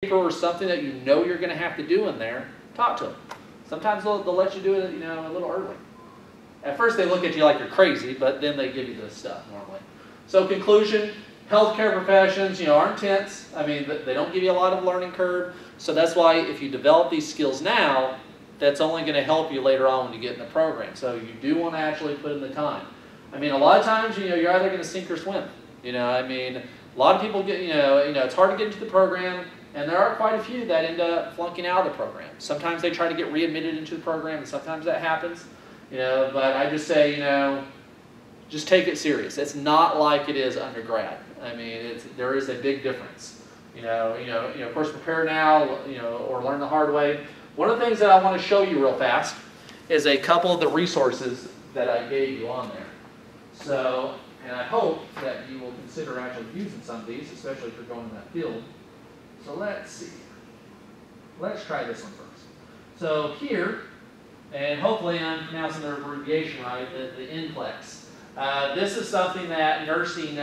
paper or something that you know you're going to have to do in there, talk to them. Sometimes they'll let you do it, a little early. At first they look at you like you're crazy, but then they give you the stuff normally. So conclusion, healthcare professions, aren't tense. I mean, they don't give you a lot of learning curve. So that's why if you develop these skills now, that's only going to help you later on when you get in the program. So you do want to actually put in the time. I mean, a lot of times, you're either going to sink or swim. I mean, a lot of people get, it's hard to get into the program, and there are quite a few that end up flunking out of the program. Sometimes they try to get readmitted into the program, and sometimes that happens. But I just say, just take it serious. It's not like it is undergrad. I mean, there is a big difference. Of course, prepare now, or learn the hard way. One of the things that I want to show you real fast is a couple of the resources that I gave you on there. So, and I hope that you will consider actually using some of these, especially if you're going in that field. So let's see. Let's try this one first. So here, and hopefully I'm pronouncing the abbreviation right, the NCLEX. This is something that nursing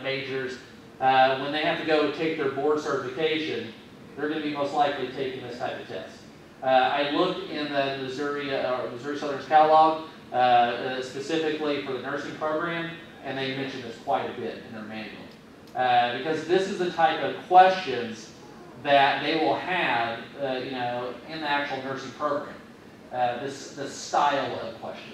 majors, when they have to go take their board certification, they're going to be most likely taking this type of test. I looked in the Missouri Southern's catalog, specifically for the nursing program, and they mention this quite a bit in their manual. Because this is the type of questions that they will have, in the actual nursing program. The style of questions.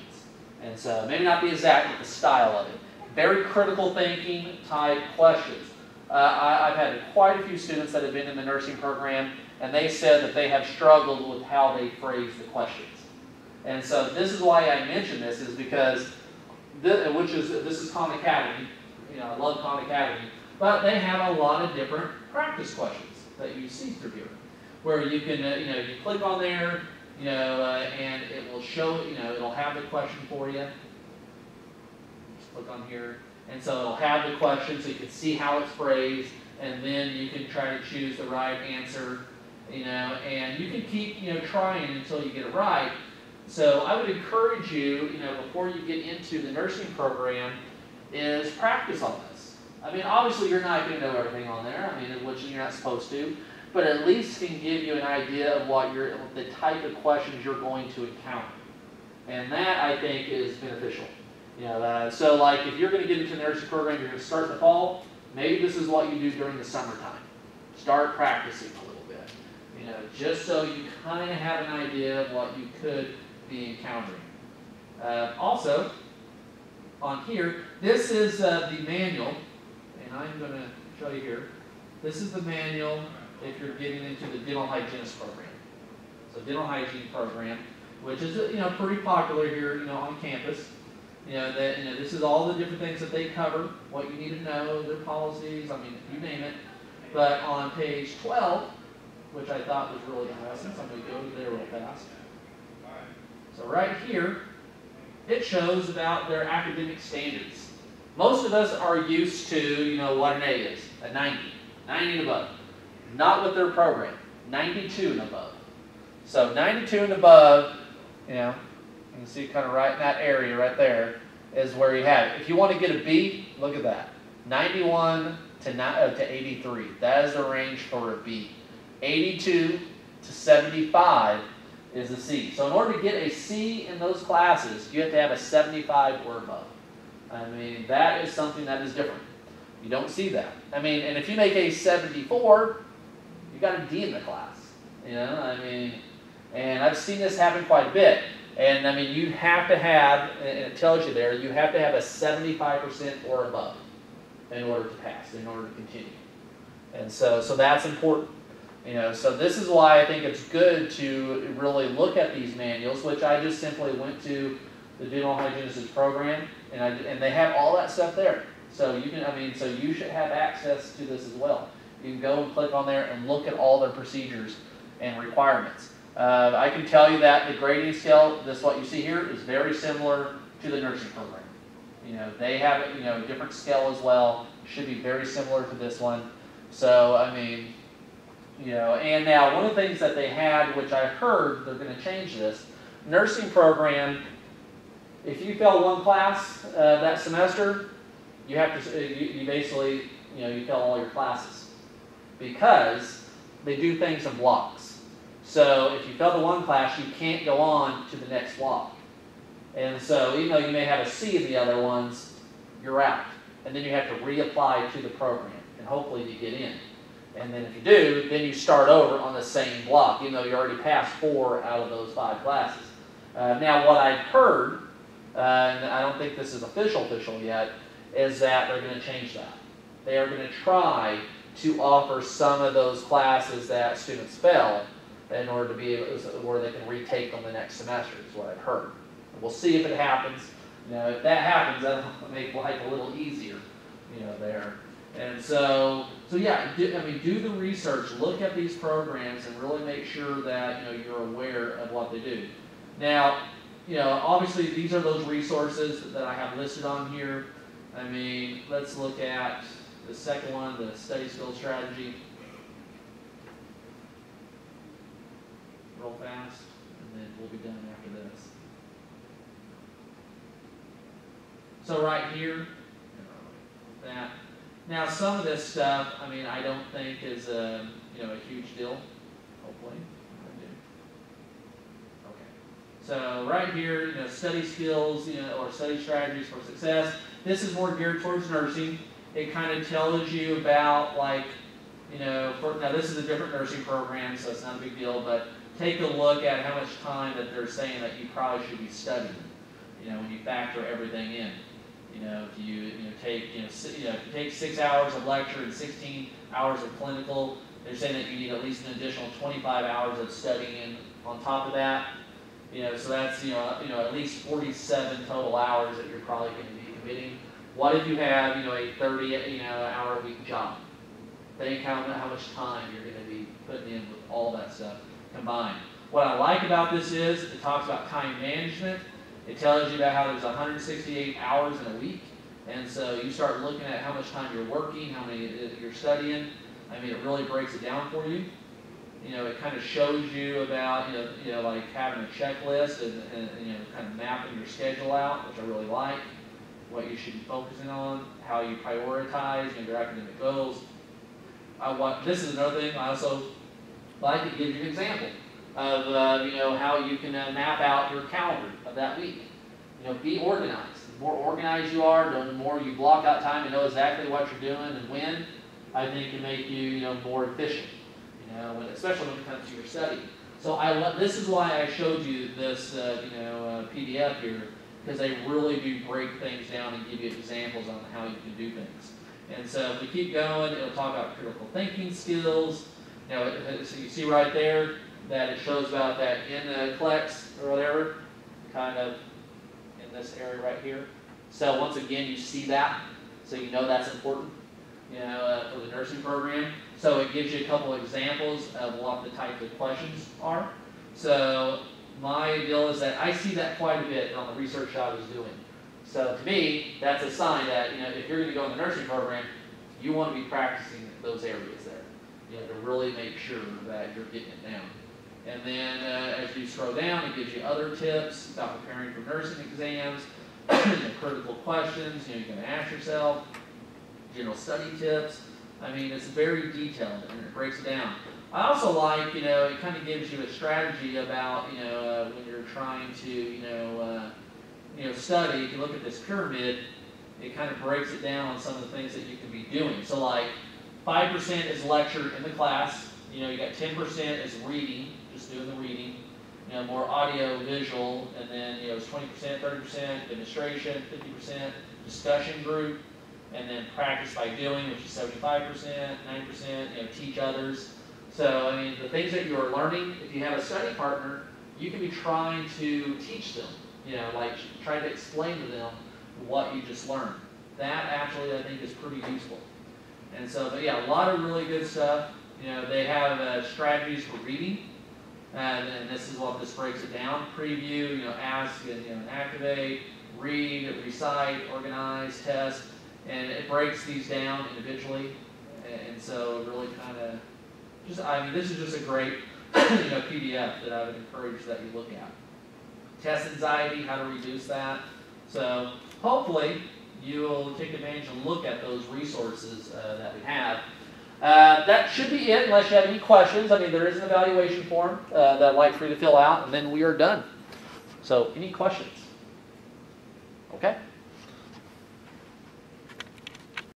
And so, maybe not the exact, but the style of it. Very critical thinking type questions. I've had quite a few students that have been in the nursing program, and they said that they have struggled with how they phrase the questions. And so this is why I mention this, is because, this is Khan Academy. I love Khan Academy. But they have a lot of different practice questions that you see through here. Where you can, you click on there, and it will show, it'll have the question for you. Just click on here. And so it'll have the question so you can see how it's phrased, and then you can try to choose the right answer, and you can keep, trying until you get it right. So I would encourage you, before you get into the nursing program, is practice on this. I mean, obviously you're not going to know everything on there, which you're not supposed to, but at least can give you an idea of the type of questions you're going to encounter. And that, I think, is beneficial. So like if you're going to get into the nursing program, you're going to start in the fall, maybe this is what you do during the summertime. Start practicing a little bit, just so you kind of have an idea of what you could be encountering. Also, on here, this is the manual, and I'm going to show you here. This is the manual if you're getting into the dental hygienist program. So dental hygiene program, which is pretty popular here on campus. This is all the different things that they cover, what you need to know, their policies, you name it. But on page 12, which I thought was really interesting, so I'm going to go there real fast. So right here, it shows about their academic standards. Most of us are used to, what an A is, a 90, 90 and above. Not with their program, 92 and above. So 92 and above, you can see kind of right in that area right there is where you have it. If you want to get a B, look at that. 91 to 83. That is the range for a B. 82 to 75 is a C. So in order to get a C in those classes, you have to have a 75 or above. That is something that is different. You don't see that. And if you make a 74, you got a D in the class. And I've seen this happen quite a bit. And you have to have, and it tells you there, you have to have a 75% or above in order to pass, in order to continue. And so that's important. So this is why I think it's good to really look at these manuals, which I just simply went to the dental hygienist program, and they have all that stuff there. So you can, so you should have access to this as well. You can go and click on there and look at all their procedures and requirements. I can tell you that the grading scale, what you see here, is very similar to the nursing program. They have a different scale as well. Should be very similar to this one. So and now one of the things that they had, which I heard they're going to change this, nursing program. If you fail one class that semester, you have to you basically you fail all your classes, because they do things in blocks. So if you fail the one class, you can't go on to the next block. And so even though you may have a C in the other ones, you're out. And then you have to reapply to the program, and hopefully you get in. And then if you do, then you start over on the same block, even though you already passed 4 out of those 5 classes. Now what I've heard, and I don't think this is official yet, is that they're going to change that. They are going to try to offer some of those classes that students fail in order to be able, where they can retake them the next semester, is what I've heard. We'll see if it happens. You know, if that happens, that'll make life a little easier, you know, there. And so yeah, do the research, look at these programs, and really make sure that, you know, you're aware of what they do. Now, you know, obviously these are those resources that I have listed on here. I mean, let's look at the second one, the study skills strategy. Real fast, and then we'll be done after this. So right here, that. Now some of this stuff, I mean, I don't think is a, you know, a huge deal. Hopefully, I do. Okay. So right here, you know, study skills, you know, or study strategies for success. This is more geared towards nursing. It kind of tells you about, like, you know, now this is a different nursing program, so it's not a big deal, but take a look at how much time that they're saying that you probably should be studying, you know, when you factor everything in. You know, if you take, if you take 6 hours of lecture and 16 hours of clinical, they're saying that you need at least an additional 25 hours of studying on top of that. You know, so that's, you know, at least 47 total hours that you're probably going to be committing. What if you have, you know, a 30 hour a week job? Think how much time you're going to be putting in with all that stuff combined. What I like about this is it talks about time management. It tells you about how there's 168 hours in a week. And so you start looking at how much time you're working, how many you're studying. I mean, it really breaks it down for you. You know, it kind of shows you about, you know, like having a checklist and you know, kind of mapping your schedule out, which I really like. What you should be focusing on, how you prioritize, your academic goals. This is another thing I also like to give you an example of, you know, how you can map out your calendar of that week. You know, be organized. The more organized you are, the more you block out time and know exactly what you're doing and when, I think can make you, you know, more efficient. You know, especially when it comes to your study. So this is why I showed you this, PDF here, because they really do break things down and give you examples on how you can do things. And so if we keep going, it'll talk about critical thinking skills. You know, so you see right there that it shows about that in the CLEX or whatever, kind of in this area right here. So once again, you see that, so you know that's important, you know, for the nursing program. So it gives you a couple of examples of what the types of questions are. So my deal is that I see that quite a bit on the research I was doing. So to me, that's a sign that, you know, if you're going to go in the nursing program, you want to be practicing those areas there, you know, to really make sure that you're getting it down. And then as you scroll down, it gives you other tips about preparing for nursing exams, you know, critical questions, you know, you're going to ask yourself, general study tips. I mean, it's very detailed and it breaks it down. I also like, you know, it kind of gives you a strategy about, you know, when you're trying to, you know, study. If you look at this pyramid, it kind of breaks it down on some of the things that you can be doing. So like 5% is lecture in the class. You know, you got 10% is reading, just doing the reading. You know, more audio, visual, and then, you know, it's 20%, 30% demonstration, 50% discussion group, and then practice by doing, which is 75%, 90%, you know, teach others. So, I mean, the things that you're learning, if you have a study partner, you can be trying to teach them, you know, like trying to explain to them what you just learned. That actually, I think, is pretty useful. And so, but yeah, a lot of really good stuff. You know, they have strategies for reading, and this is what this breaks it down. Preview, you know, ask, and, you know, activate, read, recite, organize, test, and it breaks these down individually. And so it really kind of, I mean, this is just a great, you know, PDF that I would encourage that you look at. Test anxiety, how to reduce that. So hopefully you will take advantage and look at those resources that we have. That should be it unless you have any questions. I mean, there is an evaluation form that I'd like for you to fill out, and then we are done. So, any questions? Okay.